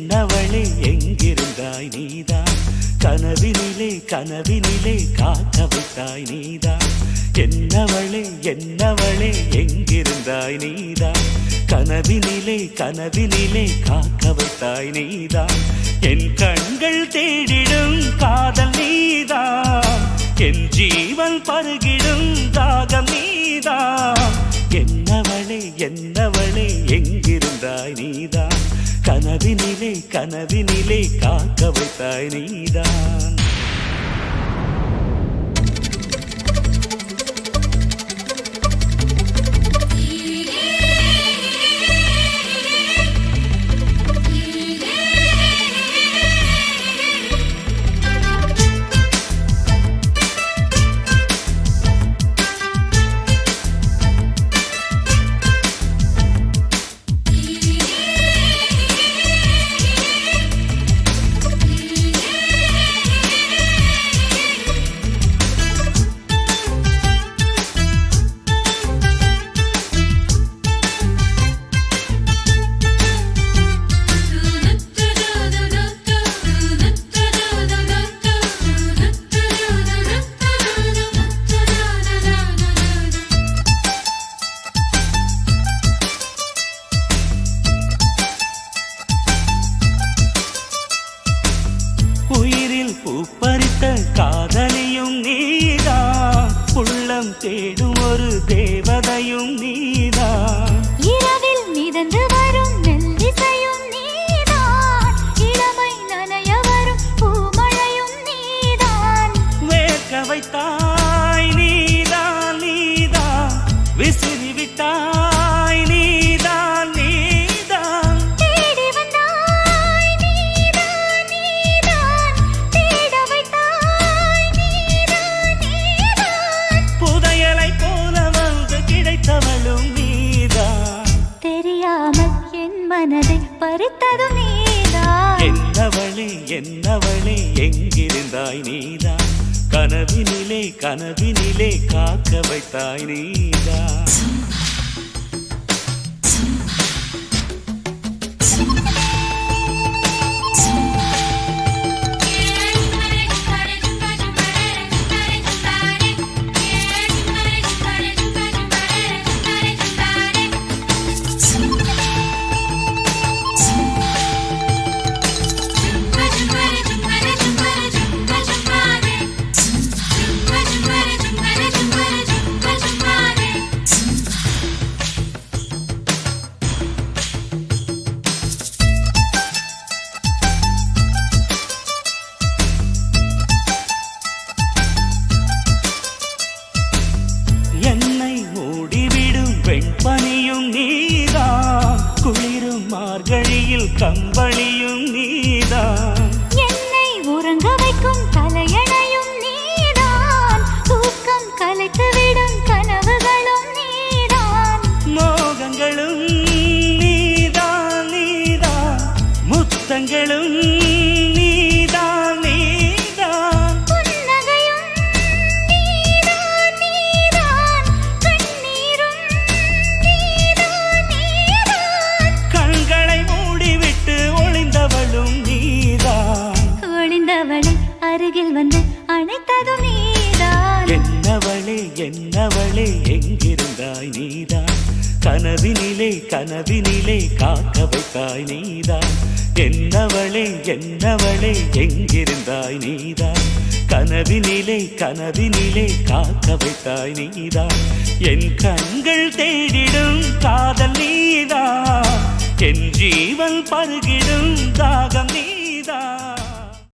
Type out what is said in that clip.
என்னவளே எங்கிருந்தாய் நீதான், கனவினிலே கனவினிலே காக்க வைத்தாய் நீதான். என்னவளே என்னவளே எங்கிருந்தாய் நீதான், கனவினிலே கனவினிலே காக்க வைத்தாய் நீதான். என் கண்கள் தேடிடும் காதல் நீதான், என் ஜீவன் பருகிடும் தாகம் நீதான். என்னவளே என்னவளே எங்கிருந்தாய் நீதான், கனவினிலே கனவினிலே காக்க வைத்தாய் நீதான். பூப்பறித்த காதலியும் நீதான், உள்ளம் தேடும் ஒரு தேவதையும் நீதான். இரவில் மிதந்து வரும் மெல்லிசையும் நீதான், இளமை நனைய வரும் பூமழையும் நீதான். வேர்க்க வைத்தாய் நீதான் நீதான், விசிறி விட்டாய் நீதான் நீதான். தேடி வந்தாய் நீதான் நீதான், தேட வைத்தாய் நீதான் நீதான். புதையலை போல வந்து கிடைத்தவளும் நீதான், தெரியாமல் என் மனதை பறித்ததும் நீதான். என்னவளே என்னவளே எங்கிருந்தாய் நீதான், கனவினிலே கனவினிலே காக்க வைத்தாய் நீதான். பனியும் நீதான், குளிரும் மார்கழியில் கம்பளியும் நீதான். என்னை உறங்க வைக்கும் தலையணையும் நீதான், தூக்கம் கலைத்துவிடும் கனவுகளும் நீதான். மோகங்களும் நீதான் நீதான், முத்தங்களும் நீதான் நீதான். புன்னகையும் நீதான் நீதான், கண்ணீரும் நீதான் நீதான். கண்களை மூடிவிட்டு ஒளிந்தவளும் நீதான், ஒளிந்தவளை அருகில் வந்து அணைத்ததும் நீதான். என்னவளே என்னவளே எங்கிருந்தாய் நீதான், கனவினிலே கனவினிலே காக்க வைத்தாய் நீதான். என்னவளே என்னவளே எங்கிருந்தாய் நீதான், கனவினிலே கனவினிலே காக்க வைத்தாய் நீதான். என் கண்கள் தேடிடும் காதல் நீதான், என் ஜீவன் பருகிடும் தாகம் நீதான்.